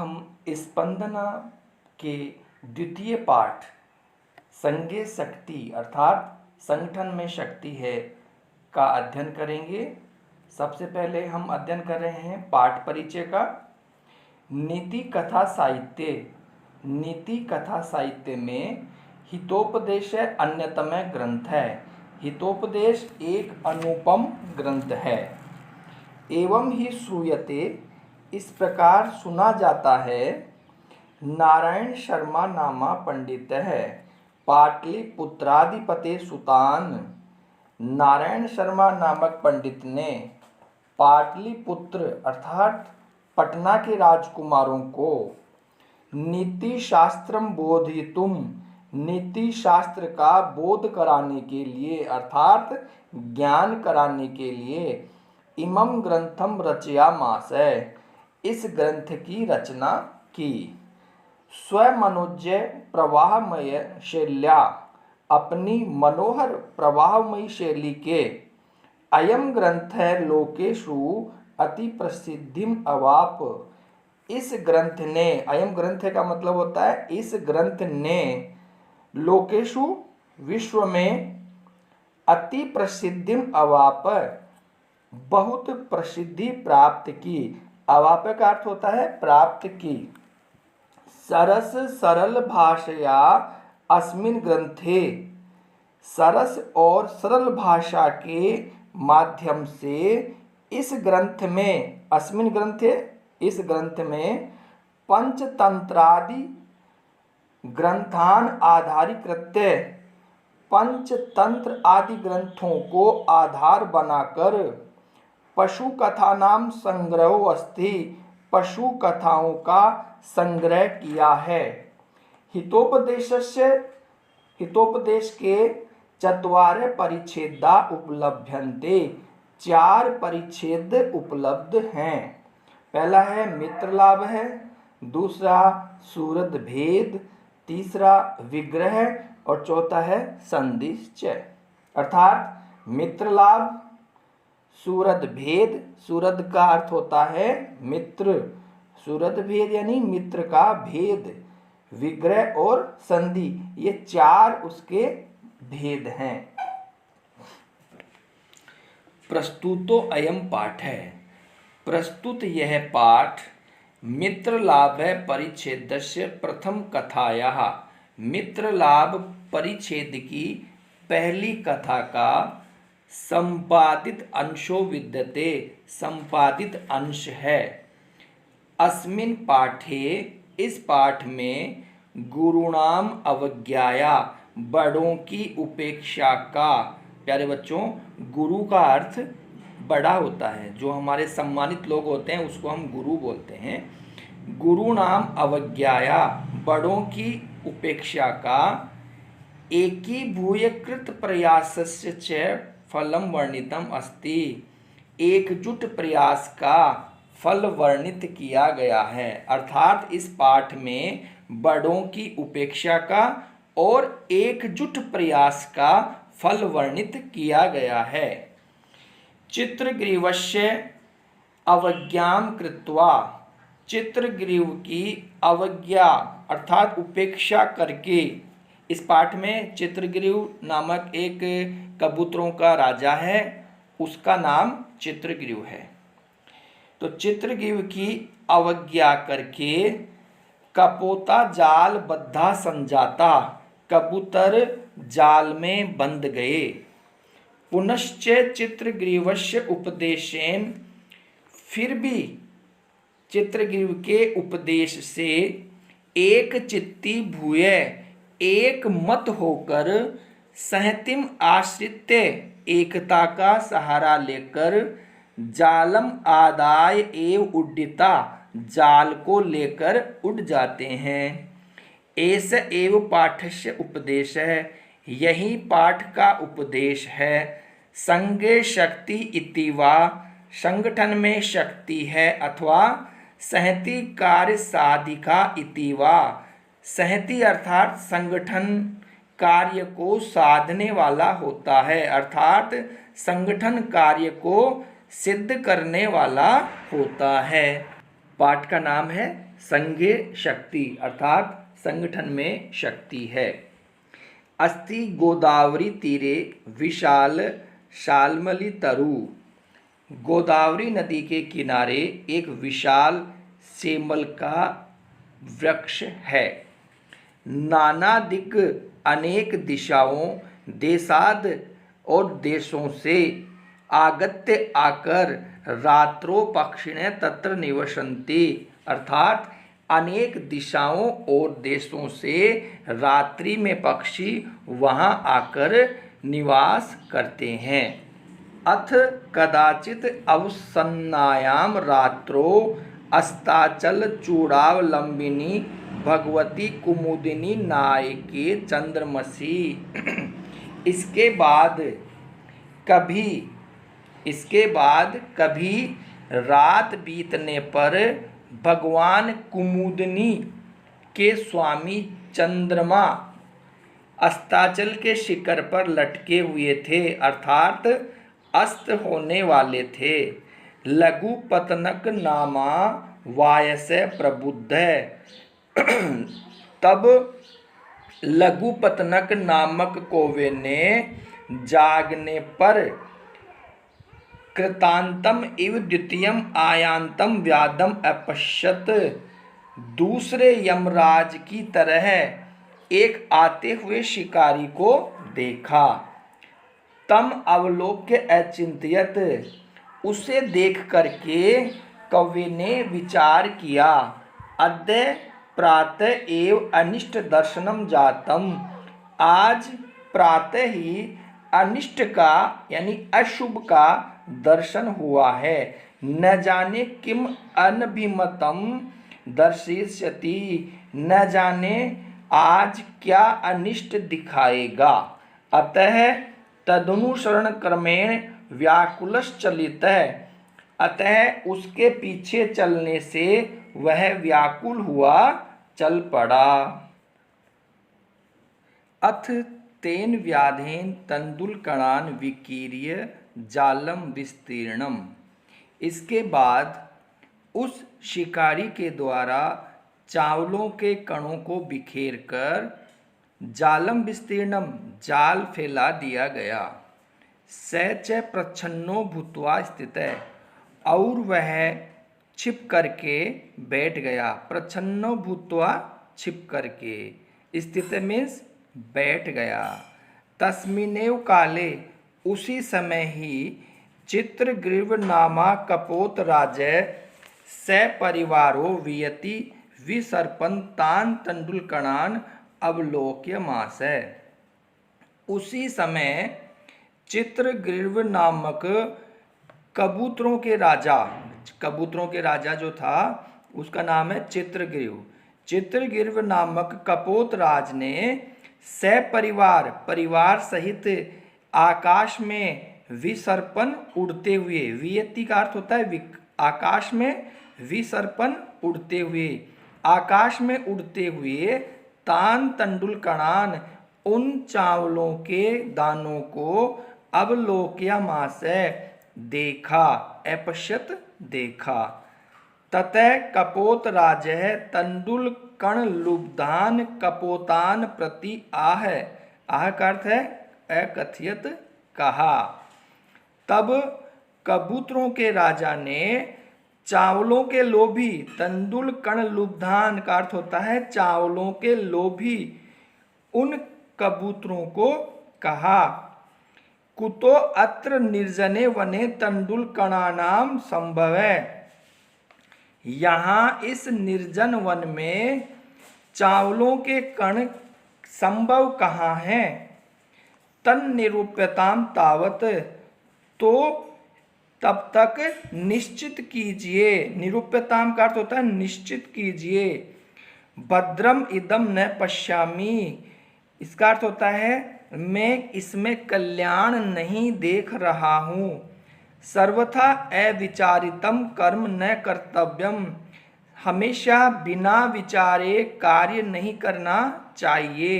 हम स्पंदना के द्वितीय पाठ संज्ञेय शक्ति अर्थात संगठन में शक्ति है का अध्ययन करेंगे। सबसे पहले हम अध्ययन कर रहे हैं पाठ परिचय का। नीति कथा साहित्य में हितोपदेश अन्यतम ग्रंथ है। हितोपदेश एक अनुपम ग्रंथ है। एवं ही श्रूयते, इस प्रकार सुना जाता है। नारायण शर्मा नामा पंडित है, पाटलिपुत्राधिपते सुतान। नारायण शर्मा नामक पंडित ने पाटलिपुत्र अर्थात पटना के राजकुमारों को नीति शास्त्रम बोधितुम, नीति शास्त्र का बोध कराने के लिए अर्थात ज्ञान कराने के लिए इमं ग्रंथम रचयामास, इस ग्रंथ की रचना की। स्वमनोज्य प्रवाहमय शैल्या, अपनी मनोहर प्रवाहमयी शैली के अयम ग्रंथ लोकेषु अति प्रसिद्धिम अवाप। इस ग्रंथ ने, अयम ग्रंथ का मतलब होता है इस ग्रंथ ने, लोकेषु विश्व में, अति प्रसिद्धिम अवाप बहुत प्रसिद्धि प्राप्त की। अवाप का अर्थ होता है प्राप्त की। सरस सरल भाषया अस्मिन् ग्रंथे, सरस और सरल भाषा के माध्यम से इस ग्रंथ में, अस्मिन् ग्रंथे इस ग्रंथ में, पंचतंत्रादि ग्रंथान आधारीकृत्य, पंचतंत्र आदि ग्रंथों को आधार बनाकर पशु कथा नाम संग्रहो अस्ति, पशु कथाओं का संग्रह किया है। हितोपदेश के चत्वार परिच्छेदा उपलभ्यन्ते, 4 परिच्छेद उपलब्ध हैं। पहला है मित्र लाभ है, दूसरा सूरद भेद, तीसरा विग्रह और चौथा है संधिश्चय। अर्थात मित्र लाभ, सूरद भेद, सूरद का अर्थ होता है मित्र, सूरद भेद यानी मित्र का भेद, विग्रह और संधि, ये 4 उसके भेद हैं। प्रस्तुतो अयम पाठ है, प्रस्तुत यह पाठ मित्र लाभ परिच्छेदस्य प्रथम कथायाः, मित्र लाभ परिच्छेद की पहली कथा का संपादित अंशो विद्यते, संपादित अंश है। अस्मिन् पाठे, इस पाठ में, गुरुणाम अवज्ञाया, बड़ों की उपेक्षा का। प्यारे बच्चों, गुरु का अर्थ बड़ा होता है, जो हमारे सम्मानित लोग होते हैं उसको हम गुरु बोलते हैं। गुरुणाम अवज्ञाया, बड़ों की उपेक्षा का, एकीभूयकृत प्रयासस्य च फलम वर्णितम अस्ति, एकजुट प्रयास का फल वर्णित किया गया है। अर्थात इस पाठ में बड़ों की उपेक्षा का और एकजुट प्रयास का फल वर्णित किया गया है। चित्रग्रीवस्य अवज्ञां कृत्वा, चित्रग्रीव की अवज्ञा अर्थात उपेक्षा करके, इस पाठ में चित्रग्रीव नामक एक कबूतरों का राजा है, उसका नाम चित्रग्रीव है। तो चित्रग्रीव की अवज्ञा करके कपोता जाल बद्धा संजाता, कबूतर जाल में बंध गए। पुनश्च चित्रग्रीवस्य उपदेशेन, फिर भी चित्रग्रीव के उपदेश से एक चित्ती भूय, एक मत होकर, सहतिम आश्रित्य, एकता का सहारा लेकर, जालम आदाय एव उड्डिता, जाल को लेकर उड़ जाते हैं। एस एव पाठस्य उपदेश है, यही पाठ का उपदेश है। संज्ञेय शक्ति इति वा, संगठन में शक्ति है अथवा सहति कार्य साधिका इति वा, सहति अर्थात संगठन कार्य को साधने वाला होता है, अर्थात संगठन कार्य को सिद्ध करने वाला होता है। पाठ का नाम है संघे शक्ति, अर्थात संगठन में शक्ति है। अस्ति गोदावरी तीरे विशाल शाल्मली तरु। गोदावरी नदी के किनारे एक विशाल सेमल का वृक्ष है। नाना दिक् अनेक दिशाओं देशाद और देशों से आगत्य आकर रात्रो पक्षिणे तत्र निवसन्ति, अर्थात अनेक दिशाओं और देशों से रात्रि में पक्षी वहाँ आकर निवास करते हैं। अथ कदाचित अवसन्नायाम रात्रो अस्ताचल चूड़ावलंबिनी भगवती कुमुदिनी नायके चंद्रमसी। इसके बाद कभी रात बीतने पर भगवान कुमुदिनी के स्वामी चंद्रमा अस्ताचल के शिखर पर लटके हुए थे, अर्थात अस्त होने वाले थे। लघु पतनक नामा वायसे प्रबुद्ध। तब लघु पतनक नामक कौवे ने जागने पर कृतांतम इव द्वितीयम आयांतम व्याधम अपश्यत, दूसरे यमराज की तरह एक आते हुए शिकारी को देखा। तम अवलोक्य अचिंत्यत, उसे देख करके कौवे ने विचार किया। अद्य प्रातः एव अनिष्ट दर्शनम जातम, आज प्रातः ही अनिष्ट का यानी अशुभ का दर्शन हुआ है। न जाने किम अनभिमतम दर्शिष्यति, न जाने आज क्या अनिष्ट दिखाएगा। अतः तदनुसरण क्रमेण व्याकुलश्चलित, अतः उसके पीछे चलने से वह व्याकुल हुआ चल पड़ा। अथ तेन व्याधेन तंदुलकणान विकीर्य जालम विस्तीर्णम, इसके बाद उस शिकारी के द्वारा चावलों के कणों को बिखेर कर जालम विस्तीर्णम, जाल फैला दिया गया। स च प्रच्छन्नो भूत्वा स्थित, और वह छिप करके बैठ गया। प्रच्छन्नो भूत्वा, छिप करके, स्थित मीन्स बैठ गया। तस्मिनेव काले, उसी समय ही चित्रग्रीव नामा कपोत राजय सपरिवारो वियति विसर्पन् तान तंडुलकणान अवलोक्यमास। उसी समय चित्रग्रीव नामक कबूतरों के राजा जो था उसका नाम है चित्रग्रीव। चित्रग्रीव नामक कपोत राज ने सपरिवार, परिवार सहित आकाश में विसर्पण उड़ते हुए, वियति का अर्थ होता है आकाश में, विसर्पण उड़ते हुए, आकाश में उड़ते हुए तान तंडुलकणान, उन चावलों के दानों को अवलोक्यमास, देखा, अपश्यत, देखा। ततः कपोत राजः तंडुलकण लुब्धान कपोतान प्रति आह, आह का अर्थ है अकथयत, कहा। तब कबूतरों के राजा ने चावलों के लोभी, तंदुलकण लुब्धान का अर्थ होता है चावलों के लोभी, उन कबूतरों को कहा, कुतो अत्र निर्जने वने तंडुलकणानाम संभवः, यहाँ इस निर्जन वन में चावलों के कण संभव कहाँ हैं। तन निरूप्यताम तावत, तो तब तक निश्चित कीजिए, निरूप्यताम का अर्थ होता है निश्चित कीजिए। भद्रम इदम न पश्यामि, इसका अर्थ होता है मैं इसमें कल्याण नहीं देख रहा हूँ। सर्वथा अविचारितम कर्म न कर्तव्यम, हमेशा बिना विचारे कार्य नहीं करना चाहिए।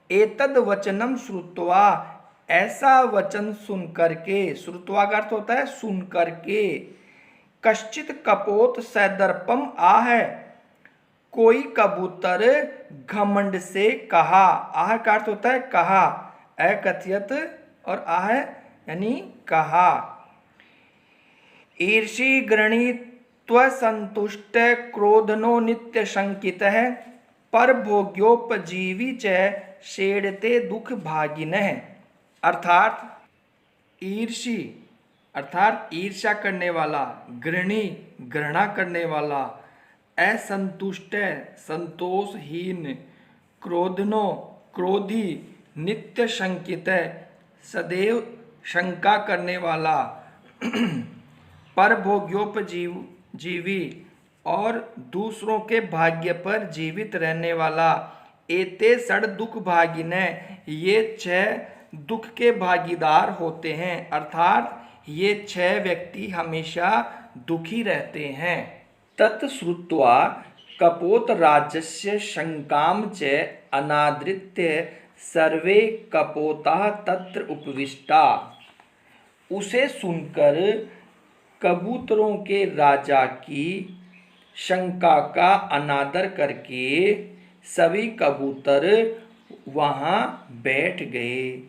एतद वचनम श्रुत्वा, ऐसा वचन सुन करके, श्रुत्वा का अर्थ होता है सुन करके, कश्चित कपोत सदर्पम आह, कोई कबूतर घमंड से कहा। आह का अर्थ होता है कहा, अकथयत और आह यानी कहा। ईर्षि गृणीत्व संतुष्ट क्रोधनो नित्य शंकित है, पर भोग्योपजीवी च शेड़ते दुख भागिनः। अर्थात ईर्षि अर्थात ईर्ष्या करने वाला, घृणी घृणा करने वाला, असंतुष्ट संतोषहीन, क्रोधनो क्रोधी, नित्य शंकित सदैव शंका करने वाला, पर भोग्योपजीवी और दूसरों के भाग्य पर जीवित रहने वाला। एते षड दुख भागिने, ये 6 दुख के भागीदार होते हैं, अर्थात ये 6 व्यक्ति हमेशा दुखी रहते हैं। तत्श्रुत्वा कपोतराजस्य शंकां च अनादृत्य सर्वे कपोताः तत्र उपविष्टा। उसे सुनकर कबूतरों के राजा की शंका का अनादर करके सभी कबूतर वहाँ बैठ गए।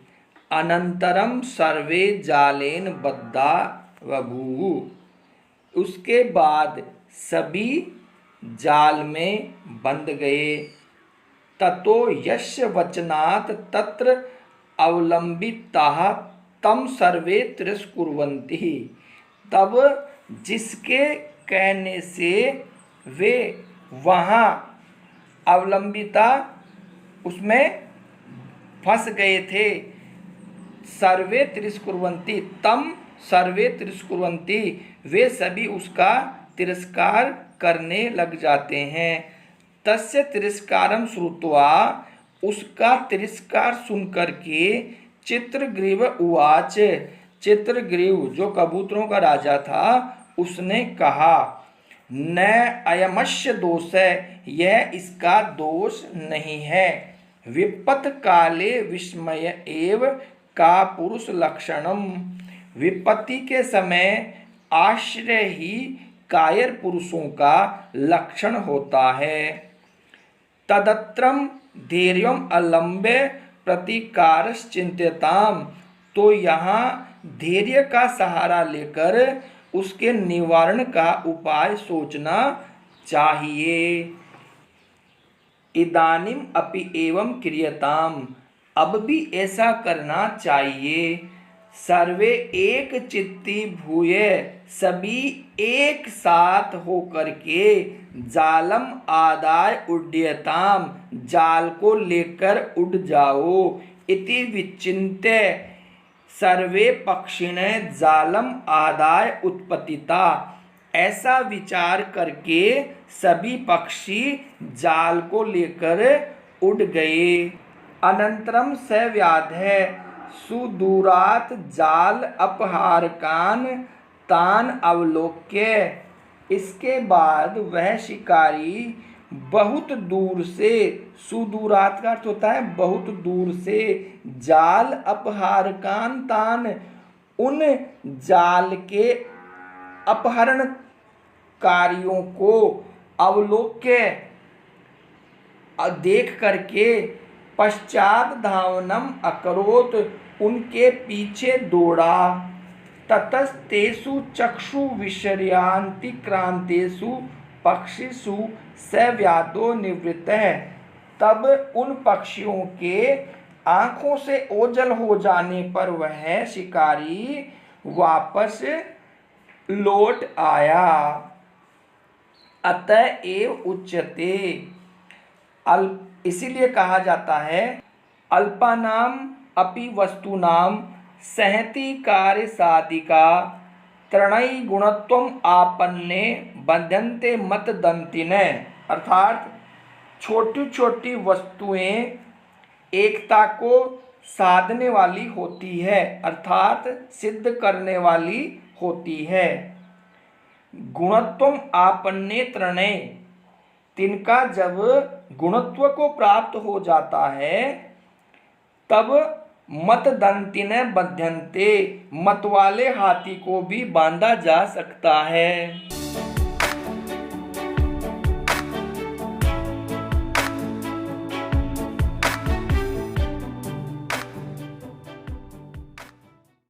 अनंतरम सर्वे जालेन बद्धा बभूवुः, उसके बाद सभी जाल में बंध गए। ततो यस्य वचनात् तत्र अवलंबिताः तम सर्वे तिरस्कुर्वन्ति, तब जिसके कहने से वे वहाँ अवलंबिता उसमें फंस गए थे, सर्वे तिरस्कुर्वन्ति, तम सर्वे तिरस्कुर्वन्ति, वे सभी उसका तिरस्कार करने लग जाते हैं। तस्य तिरस्कारं श्रुत्वा, उसका तिरस्कार सुनकर के चित्रग्रीव उवाच, चित्रग्रीव जो कबूतरों का राजा था उसने कहा, न अयमस्य दोष है, यह इसका दोष नहीं है। विपत् काले विस्मय एव का पुरुष लक्षणम, विपत्ति के समय आश्चर्य ही कायर पुरुषों का लक्षण होता है। तदत्रम धैर्यम अलंब्य प्रतिकारश्चिंत्यताम, तो यहाँ धैर्य का सहारा लेकर उसके निवारण का उपाय सोचना चाहिए। इदानीम अपि एवं क्रियताम, अब भी ऐसा करना चाहिए। सर्वे एक चित्ती भूय, सभी एक साथ होकर के जालम आदाय उड्डयताम, जाल को लेकर उड़ जाओ। इति विचिन्त्य सर्वे पक्षिणे जालम आदाय उत्पतिता, ऐसा विचार करके सभी पक्षी जाल को लेकर उड़ गए। अनंतरम स व्याधः सुदूरात जाल अपहारकान तान अवलोक्य, इसके बाद वह शिकारी बहुत दूर से, सुदूरात का अर्थ होता है बहुत दूर से, जाल अपहारकान तान, उन जाल के अपहरणकारियों को अवलोक्य देख करके पश्चात धावनम अकरोत, उनके पीछे दौड़ा। ततस्तेषु चक्षु विषयांति क्रांतेषु पक्षिषु स व्याधो निवृत्तः, तब उन पक्षियों के आंखों से ओझल हो जाने पर वह शिकारी वापस लौट आया। अतएव उच्यते, इसीलिए कहा जाता है अल्पानाम अपि वस्तूनाम सहति कार्य साधिका त्रणयी गुणत्वम आपन्ने बंधन्ते मत दंतिने, अर्थात छोटी छोटी वस्तुएं एकता को साधने वाली होती है, अर्थात सिद्ध करने वाली होती है। गुणत्वम आपन्ने त्रणय, तिनका जब गुणत्व को प्राप्त हो जाता है तब मतदंतिने बध्यन्ते, मत वाले हाथी को भी बांधा जा सकता है।